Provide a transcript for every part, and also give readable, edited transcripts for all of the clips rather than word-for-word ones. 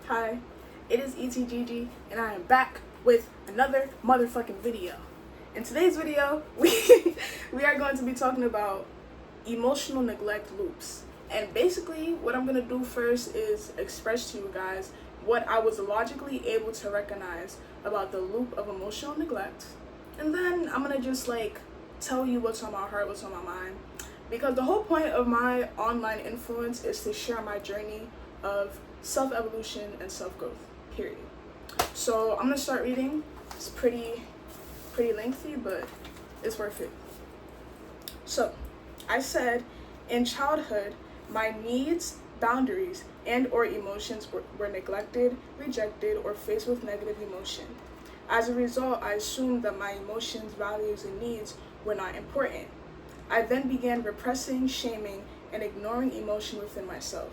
Hi, it is ETGG, and I am back with another motherfucking video. In today's video, we are going to be talking about emotional neglect loops. And basically, what I'm going to do first is express to you guys what I was logically able to recognize about the loop of emotional neglect. And then I'm going to just tell you what's on my heart, what's on my mind. Because the whole point of my online influence is to share my journey of self-evolution and self-growth, period. So I'm gonna start reading. It's pretty lengthy, but it's worth it. So I said, in childhood, my needs, boundaries, and or emotions were neglected, rejected, or faced with negative emotion. As a result, I assumed that my emotions, values, and needs were not important. I then began repressing, shaming, and ignoring emotion within myself.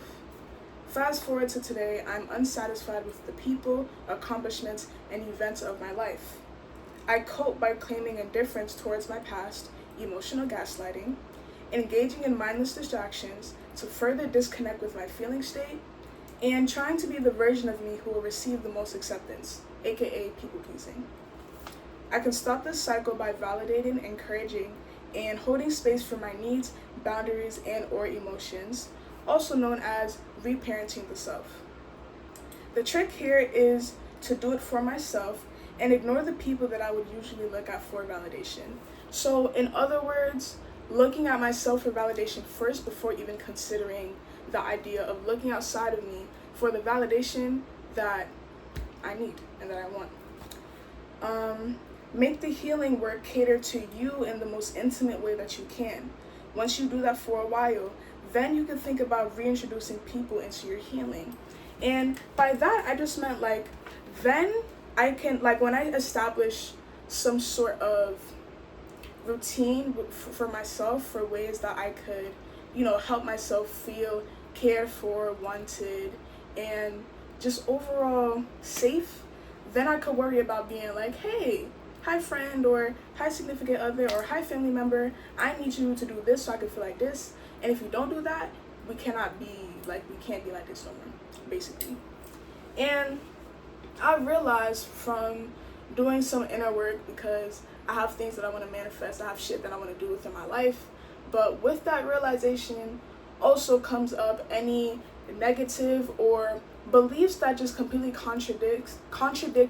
Fast forward to today, I'm unsatisfied with the people, accomplishments, and events of my life. I cope by claiming indifference towards my past, emotional gaslighting, engaging in mindless distractions to further disconnect with my feeling state, and trying to be the version of me who will receive the most acceptance, aka people pleasing. I can stop this cycle by validating, encouraging, and holding space for my needs, boundaries, and or emotions, also known as reparenting the self. The trick here is to do it for myself and ignore the people that I would usually look at for validation. So in other words, looking at myself for validation first before even considering the idea of looking outside of me for the validation that I need and that I want. Make the healing work cater to you in the most intimate way that you can. Once you do that for a while, then you can think about reintroducing people into your healing. And by that, I just meant then I can, when I establish some sort of routine for myself for ways that I could, help myself feel cared for, wanted, and just overall safe, then I could worry about being hey, hi friend, or hi significant other, or hi family member, I need you to do this so I can feel like this. And if you don't do that, we can't be like this no more, basically. And I realized from doing some inner work, because I have things that I want to manifest, I have shit that I want to do within my life. But with that realization also comes up any negative or beliefs that just completely contradict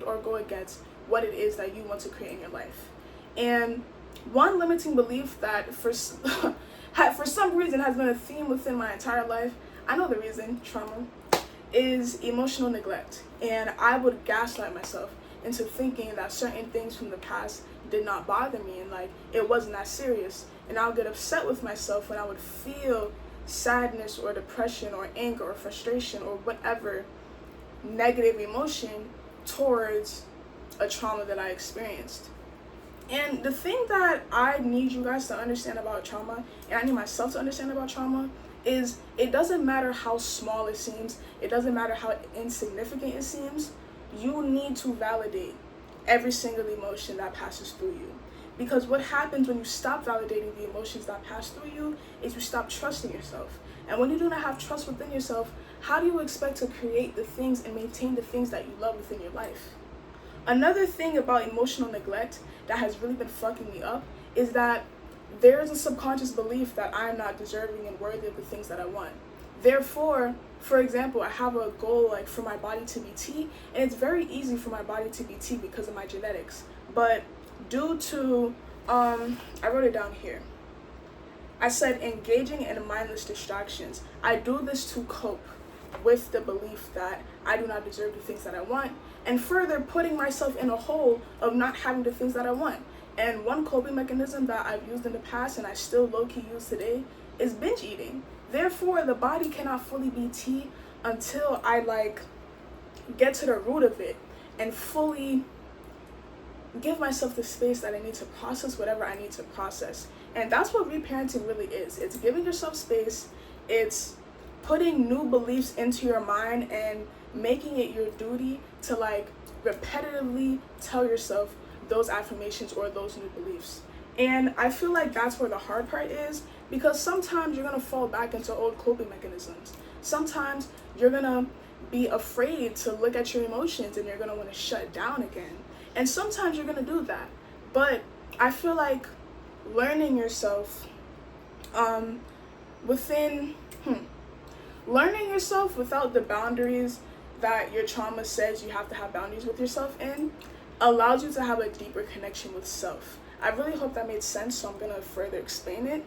or go against what it is that you want to create in your life. And one limiting belief that for some reason has been a theme within my entire life, I know the reason, trauma, is emotional neglect. And I would gaslight myself into thinking that certain things from the past did not bother me and it wasn't that serious. And I would get upset with myself when I would feel sadness or depression or anger or frustration or whatever negative emotion towards a trauma that I experienced. And the thing that I need you guys to understand about trauma, and I need myself to understand about trauma, is it doesn't matter how small it seems, it doesn't matter how insignificant it seems, you need to validate every single emotion that passes through you. Because what happens when you stop validating the emotions that pass through you is you stop trusting yourself. And when you do not have trust within yourself, how do you expect to create the things and maintain the things that you love within your life? Another thing about emotional neglect that has really been fucking me up is that there is a subconscious belief that I am not deserving and worthy of the things that I want. Therefore, for example, I have a goal for my body to be T, and it's very easy for my body to be T because of my genetics. But due to, I wrote it down here. I said engaging in mindless distractions. I do this to cope with the belief that I do not deserve the things that I want, and further putting myself in a hole of not having the things that I want. And one coping mechanism that I've used in the past and I still low-key use today is binge eating. Therefore, the body cannot fully be T until I get to the root of it and fully give myself the space that I need to process whatever I need to process. And that's what reparenting really is. It's giving yourself space. It's putting new beliefs into your mind and making it your duty to repetitively tell yourself those affirmations or those new beliefs. And I feel like that's where the hard part is, because sometimes you're going to fall back into old coping mechanisms. Sometimes you're going to be afraid to look at your emotions, and you're going to want to shut down again. And sometimes you're going to do that. But I feel like learning yourself learning yourself without the boundaries that your trauma says you have to have boundaries with yourself in allows you to have a deeper connection with self. I really hope that made sense, so I'm going to further explain it.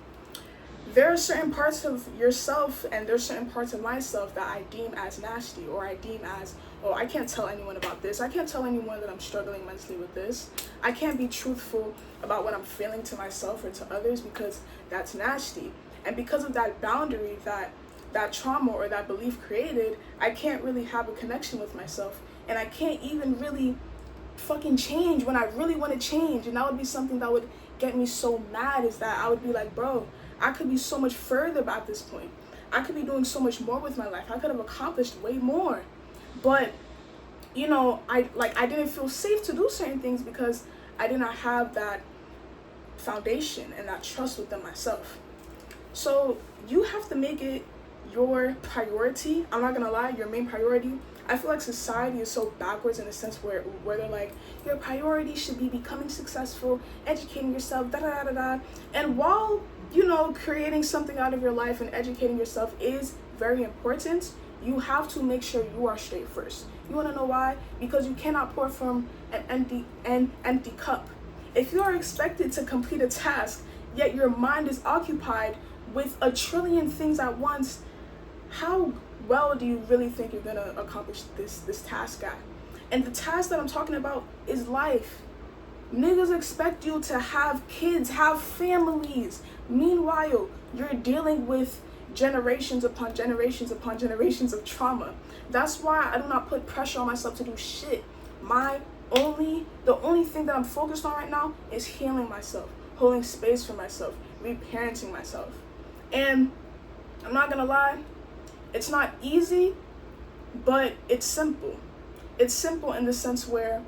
There are certain parts of yourself and there's certain parts of myself that I deem as nasty, or I deem as, oh, I can't tell anyone about this. I can't tell anyone that I'm struggling mentally with this. I can't be truthful about what I'm feeling to myself or to others because that's nasty. And because of that boundary that trauma or that belief created, I can't really have a connection with myself. And I can't even really fucking change when I really want to change. And that would be something that would get me so mad, is that I would be like, bro, I could be so much further at this point. I could be doing so much more with my life. I could have accomplished way more. But, you know, I didn't feel safe to do certain things because I did not have that foundation and that trust within myself. So you have to make it your priority. I'm not gonna lie, your main priority. I feel like society is so backwards in the sense where they're like, your priority should be becoming successful, educating yourself, da da da da. And while, you know, creating something out of your life and educating yourself is very important, you have to make sure you are straight first. You want to know why? Because you cannot pour from an empty cup. If you are expected to complete a task, yet your mind is occupied with a trillion things at once, how well do you really think you're gonna accomplish this task at? And the task that I'm talking about is life. Niggas expect you to have kids, have families. Meanwhile, you're dealing with generations upon generations upon generations of trauma. That's why I do not put pressure on myself to do shit. The only thing that I'm focused on right now is healing myself, holding space for myself, reparenting myself. And I'm not gonna lie, it's not easy, but it's simple. It's simple in the sense where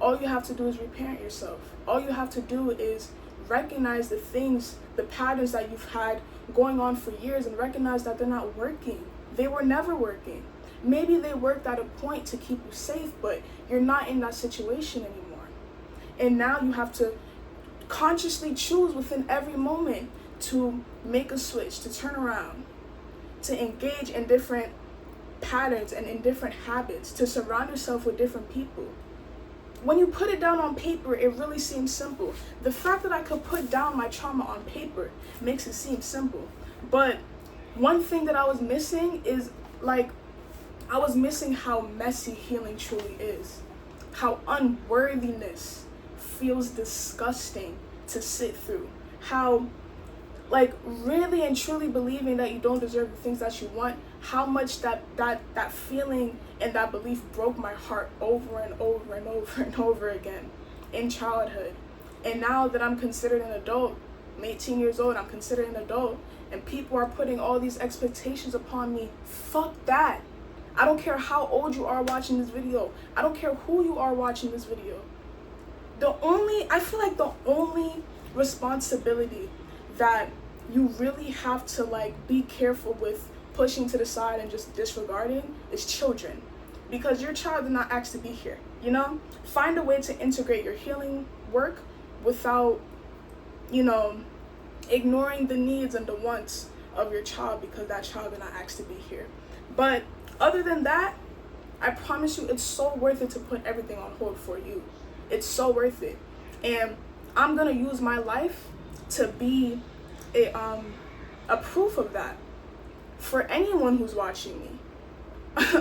all you have to do is reparent yourself. All you have to do is recognize the things, the patterns that you've had going on for years, and recognize that they're not working. They were never working. Maybe they worked at a point to keep you safe, but you're not in that situation anymore. And now you have to consciously choose within every moment to make a switch, to turn around, to engage in different patterns and in different habits, to surround yourself with different people. When you put it down on paper, it really seems simple. The fact that I could put down my trauma on paper makes it seem simple. But one thing that I was missing is, like, I was missing how messy healing truly is. How unworthiness feels disgusting to sit through. How, like, really and truly believing that you don't deserve the things that you want, how much that feeling and that belief broke my heart over and over and over and over again in childhood. And now that I'm considered an adult, I'm 18 years old, I'm considered an adult, and people are putting all these expectations upon me. Fuck that. I don't care how old you are watching this video. I don't care who you are watching this video. I feel like the only responsibility that you really have to, like, be careful with pushing to the side and just disregarding is children. Because your child did not ask to be here, you know? Find a way to integrate your healing work without, you know, ignoring the needs and the wants of your child, because that child did not ask to be here. But other than that, I promise you, it's so worth it to put everything on hold for you. It's so worth it. And I'm gonna use my life to be a proof of that for anyone who's watching me.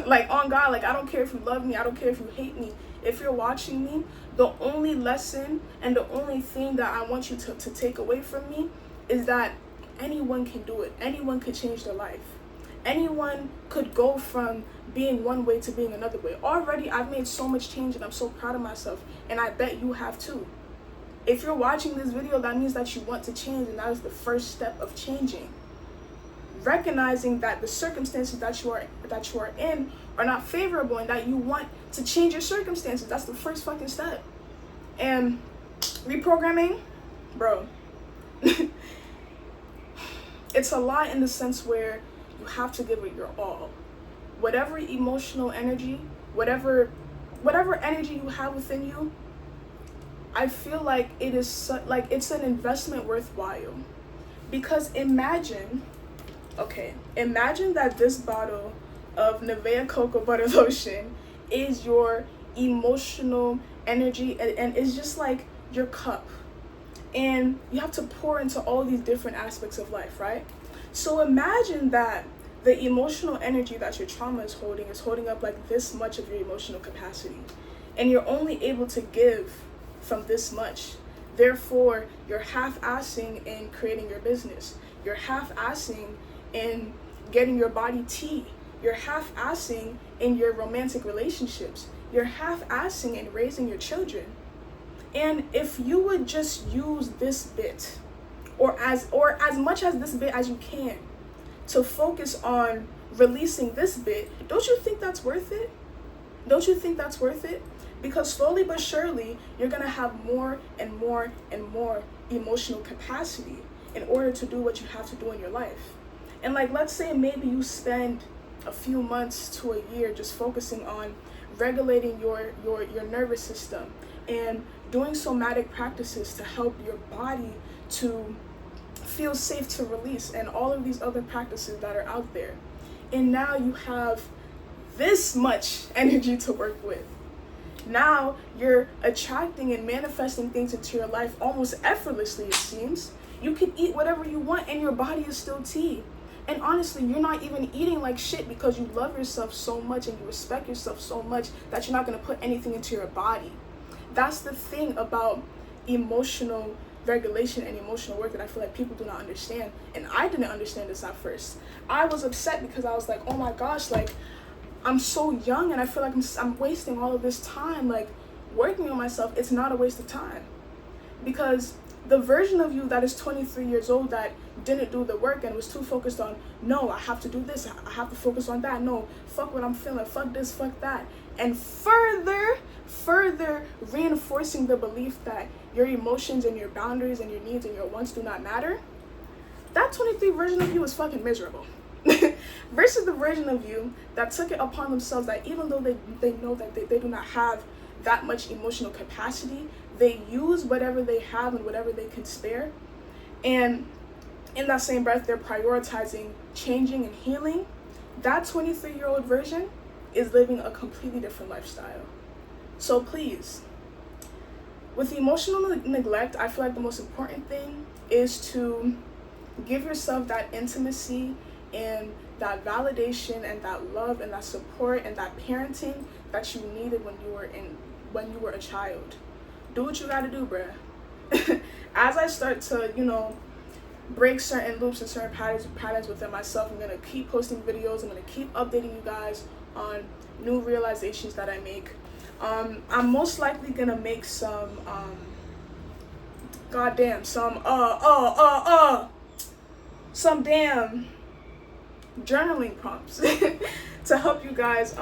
Like, on God, like, I don't care if you love me, I don't care if you hate me. If you're watching me, the only lesson and the only thing that I want you to take away from me is that anyone can do it. Anyone could change their life. Anyone could go from being one way to being another way. Already, I've made so much change, and I'm so proud of myself, and I bet you have too. If you're watching this video, that means that you want to change, and that is the first step of changing. Recognizing that the circumstances that you are in are not favorable, and that you want to change your circumstances. That's the first fucking step. And reprogramming, bro, it's a lot in the sense where you have to give it your all. whatever emotional energy, whatever energy you have within you, I feel like it is like it's an investment worthwhile. Because imagine that this bottle of Nivea Cocoa Butter Lotion is your emotional energy, and it's just like your cup. And you have to pour into all these different aspects of life, right? So imagine that the emotional energy that your trauma is holding up like this much of your emotional capacity. And you're only able to give from this much. Therefore, you're half-assing in creating your business. You're half-assing in getting your body tea. You're half-assing in your romantic relationships. You're half-assing in raising your children. And if you would just use this bit, or as much as this bit as you can, to focus on releasing this bit, don't you think that's worth it? Don't you think that's worth it? Because slowly but surely, you're gonna have more and more and more emotional capacity in order to do what you have to do in your life. And like, let's say maybe you spend a few months to a year just focusing on regulating your nervous system and doing somatic practices to help your body to feel safe to release, and all of these other practices that are out there. And now you have this much energy to work with. Now you're attracting and manifesting things into your life almost effortlessly, it seems. You can eat whatever you want and your body is still tea. And honestly, you're not even eating like shit because you love yourself so much and you respect yourself so much that you're not going to put anything into your body. That's the thing about emotional regulation and emotional work that I feel like people do not understand. And I didn't understand this at first. I was upset because I was like, oh my gosh, like, I'm so young and I feel like I'm wasting all of this time, like, working on myself. It's not a waste of time. Because the version of you that is 23 years old that didn't do the work and was too focused on, no, I have to do this, I have to focus on that, no, fuck what I'm feeling, fuck this, fuck that, and further reinforcing the belief that your emotions and your boundaries and your needs and your wants do not matter, that 23 version of you is fucking miserable. Versus the version of you that took it upon themselves that even though they know that they do not have that much emotional capacity, they use whatever they have and whatever they can spare, and in that same breath they're prioritizing changing and healing. That 23-year-old version is living a completely different lifestyle. So please, with emotional neglect, I feel like the most important thing is to give yourself that intimacy and that validation and that love and that support and that parenting that you needed when you were a child. Do what you gotta do, bruh. As I start to, break certain loops and certain patterns within myself, I'm gonna keep posting videos. I'm gonna keep updating you guys on new realizations that I make. I'm most likely gonna make some some damn journaling prompts to help you guys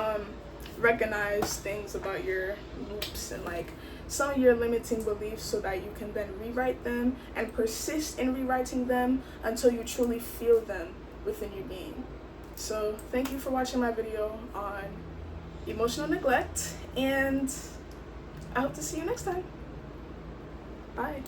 recognize things about your loops and like some of your limiting beliefs, so that you can then rewrite them and persist in rewriting them until you truly feel them within your being. So thank you for watching my video on emotional neglect, and I hope to see you next time. Bye.